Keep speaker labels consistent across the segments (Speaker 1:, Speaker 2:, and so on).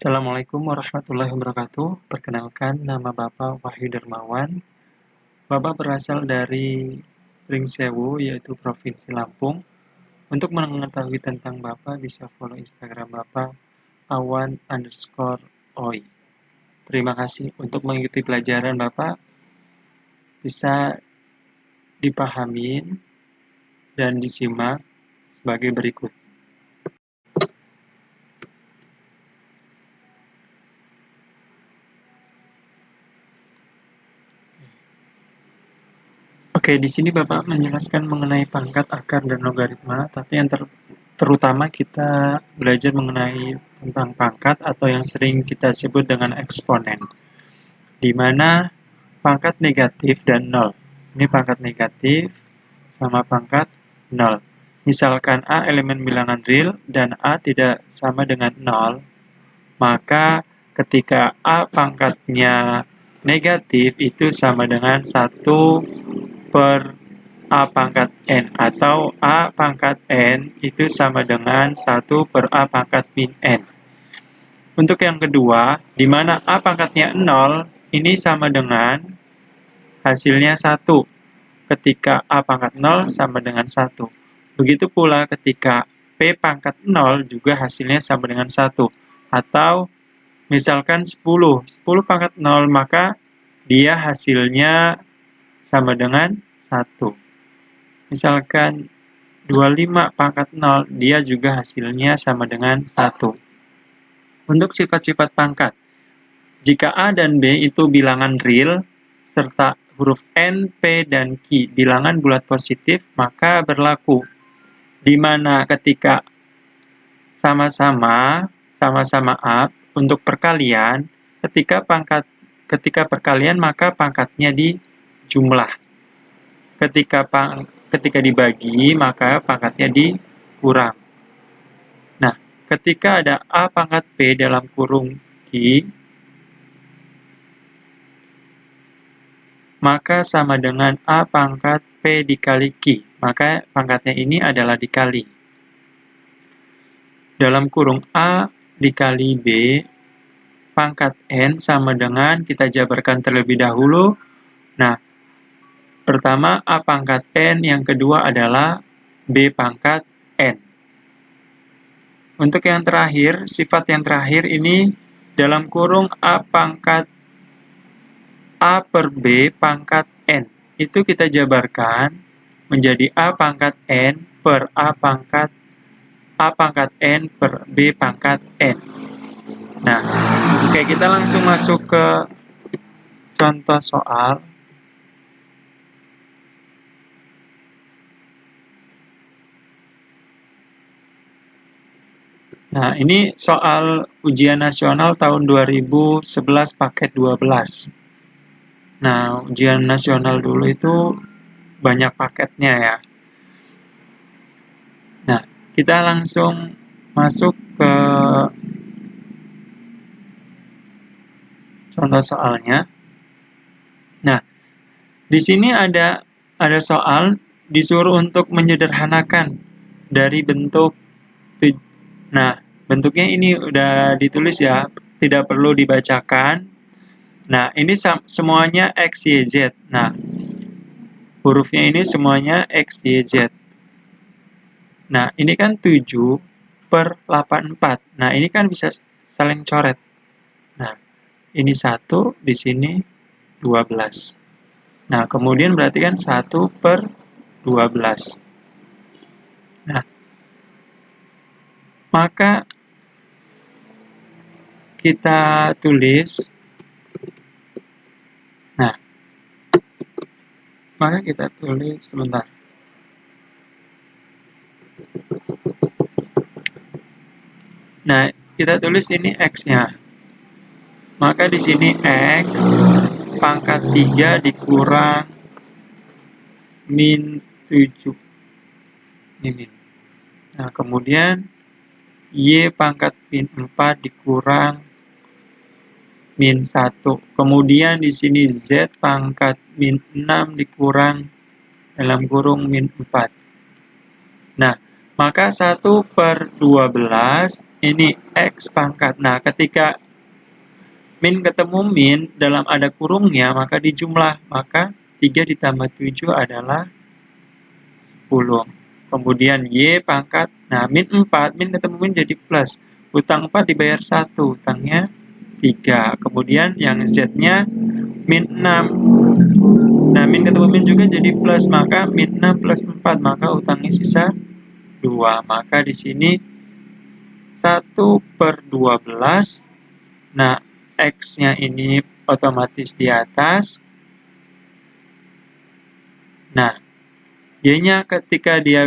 Speaker 1: Assalamualaikum warahmatullahi wabarakatuh. Perkenalkan, nama Bapak Wahyu Darmawan. Bapak berasal dari Pringsewu, yaitu Provinsi Lampung. Untuk mengetahui tentang Bapak, bisa follow Instagram Bapak, awan_oi. Terima kasih. Untuk mengikuti pelajaran Bapak, bisa dipahamin dan disimak sebagai berikut. Oke, di sini Bapak menjelaskan mengenai pangkat, akar, dan logaritma, tapi yang terutama kita belajar mengenai tentang pangkat atau yang sering kita sebut dengan eksponen, di mana pangkat negatif dan nol. Ini pangkat negatif sama pangkat nol. Misalkan A elemen bilangan real dan A tidak sama dengan nol, maka ketika A pangkatnya negatif itu sama dengan 1 per A pangkat N, atau A pangkat N itu sama dengan 1 per A pangkat min N. Untuk yang kedua, di mana A pangkatnya 0, ini sama dengan hasilnya 1. Ketika A pangkat 0 sama dengan 1. Begitu pula ketika P pangkat 0 juga hasilnya sama dengan 1. Atau misalkan 10 pangkat 0, maka dia hasilnya sama dengan 1. Misalkan 25 pangkat 0, dia juga hasilnya sama dengan 1. Untuk sifat-sifat pangkat, jika A dan B itu bilangan real, serta huruf N, P, dan Q bilangan bulat positif, maka berlaku. Di mana ketika sama-sama A, untuk perkalian, ketika perkalian maka pangkatnya dijumlah. Ketika dibagi, maka pangkatnya dikurang. Nah, ketika ada A pangkat P dalam kurung Q, maka sama dengan A pangkat P dikali Q. Maka pangkatnya ini adalah dikali. Dalam kurung A dikali B, pangkat N sama dengan, kita jabarkan terlebih dahulu. Nah, pertama A pangkat N, yang kedua adalah B pangkat N. Untuk yang terakhir, sifat yang terakhir ini dalam kurung A pangkat A per B pangkat N. Itu kita jabarkan menjadi A pangkat N per A pangkat N per B pangkat N. Nah, oke, kita langsung masuk ke contoh soal. Nah, ini soal ujian nasional tahun 2011 paket 12. Nah, ujian nasional dulu itu banyak paketnya ya. Nah, kita langsung masuk ke contoh soalnya. Nah, di sini ada soal disuruh untuk menyederhanakan dari bentuk. Nah, bentuknya ini udah ditulis ya, tidak perlu dibacakan. Nah, ini semuanya X, Y, Z. Nah, hurufnya ini semuanya X, Y, Z. Nah, ini kan 7 per 84. Nah, ini kan bisa saling coret. Nah, ini 1, di sini 12. Nah, kemudian berarti kan 1 per 12. Nah, maka kita tulis. Nah, maka kita tulis sebentar. Nah, kita tulis ini X-nya. Maka di sini X pangkat 3 dikurang min 7. Ini. Nah, kemudian Y pangkat min 4 dikurang min 1. Kemudian di sini Z pangkat min 6 dikurang dalam kurung min 4. Nah, Maka 1/12 ini X pangkat. Nah, ketika min ketemu min dalam ada kurungnya, maka dijumlah. Maka 3 ditambah 7 adalah 10. Kemudian Y pangkat. Nah, min 4, min ketemu min jadi plus. Utang 4 dibayar 1, utangnya 3. Kemudian yang Z-nya min 6. Nah, min ketemu min juga jadi plus, maka min 6 plus 4, maka utangnya sisa 2. Maka di sini 1/12. Nah, X-nya ini otomatis di atas. Nah, Y-nya ketika dia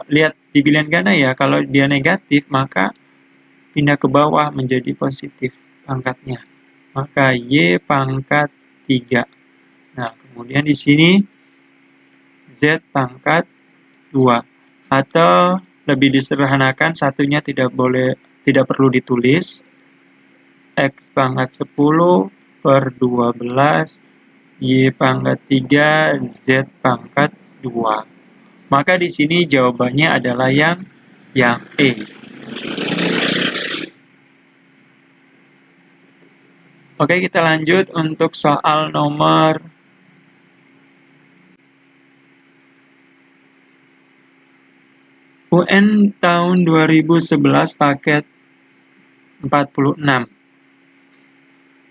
Speaker 1: lihat di pilihan ganda ya, kalau dia negatif, maka pindah ke bawah menjadi positif pangkatnya. Maka Y pangkat 3. Nah, kemudian di sini Z pangkat 2. Atau lebih disederhanakan, satunya tidak perlu ditulis. X pangkat 10/12 Y pangkat 3 Z pangkat 2. Maka di sini jawabannya adalah yang E. Oke, kita lanjut untuk soal nomor UN tahun 2011 paket 46.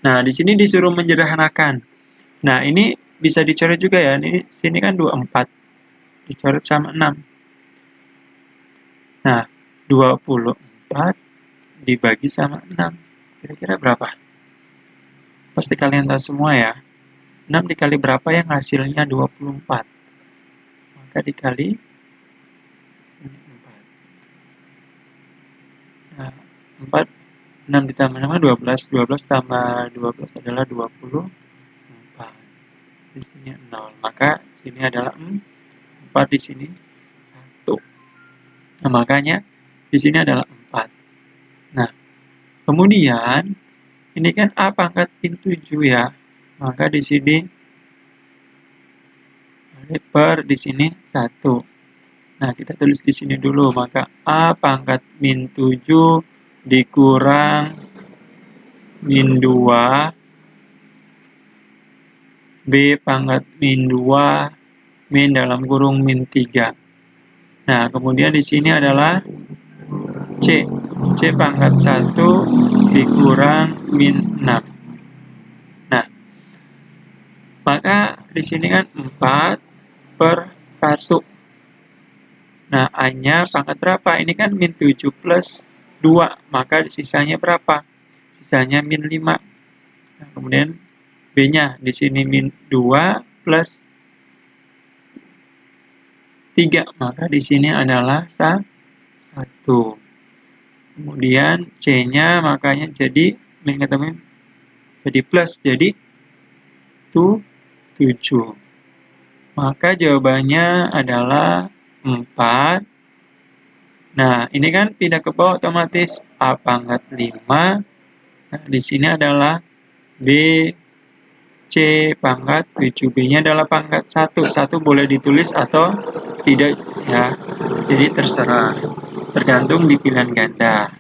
Speaker 1: Nah, di sini disuruh menyederhanakan. Nah, ini bisa dicoret juga ya. Ini sini kan 24. Dicoret sama 6. Nah, 24 dibagi sama 6. Kira-kira berapa? Pasti kalian tahu semua ya. 6 dikali berapa yang hasilnya 24? Maka dikali 4. Nah, 4, 6 ditambah 6, 12. 12 tambah 12 adalah 24. Di sini 0. Maka sini adalah 4, di sini 1. Nah, makanya di sini adalah 4. Nah, kemudian ini kan A pangkat min 7 ya. Maka di sini per di sini 1. Nah, kita tulis di sini dulu. Maka A pangkat min 7 dikurang min 2 B pangkat min 2 min dalam kurung min 3. Nah, kemudian di sini adalah C. C pangkat 1 dikurang min 6. Nah, maka di sini kan 4/1. Nah, A-nya pangkat berapa? Ini kan min 7 plus 2. Maka sisanya berapa? Sisanya min 5. Nah, kemudian B-nya di sini min 2 plus 3. Maka di sini adalah 1. Kemudian C-nya makanya jadi min ketemu jadi plus, jadi 7. Maka jawabannya adalah 4. Nah, ini kan pindah ke bawah otomatis A pangkat 5. Nah, di sini adalah B, C pangkat 7. B-nya adalah pangkat 1. 1 boleh ditulis atau tidak ya. Jadi terserah. Tergantung di pilihan ganda.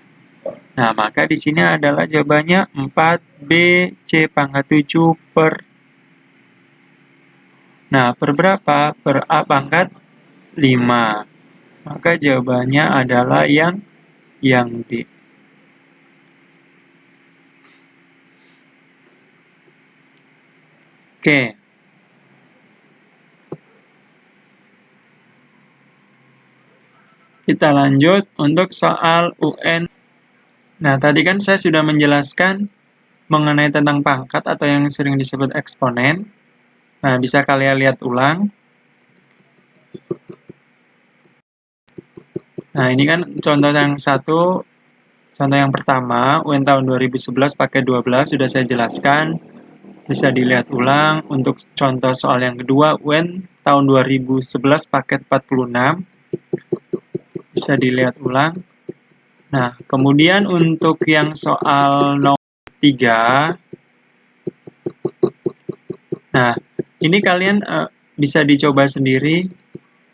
Speaker 1: Nah, maka di sini adalah jawabannya 4B C pangkat 7 per. Nah, per berapa? Per A pangkat 5. Maka jawabannya adalah yang D. Oke. Kita lanjut untuk soal UN. Nah, tadi kan saya sudah menjelaskan mengenai tentang pangkat atau yang sering disebut eksponen. Nah, bisa kalian lihat ulang. Nah, ini kan contoh yang satu, contoh yang pertama, UN tahun 2011 pakai 12, sudah saya jelaskan. Bisa dilihat ulang. Untuk contoh soal yang kedua, UN tahun 2011 paket 46. Bisa dilihat ulang. Nah, kemudian untuk yang soal nomor 3. Nah, ini kalian bisa dicoba sendiri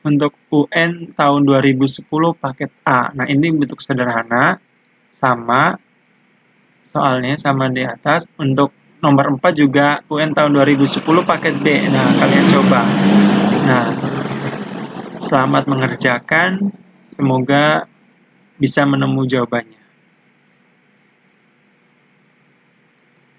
Speaker 1: untuk UN tahun 2010 paket A. Nah, ini bentuk sederhana, sama soalnya sama di atas. Untuk nomor 4 juga UN tahun 2010 paket B. Nah, kalian coba. Nah, selamat mengerjakan. Semoga bisa menemukan jawabannya.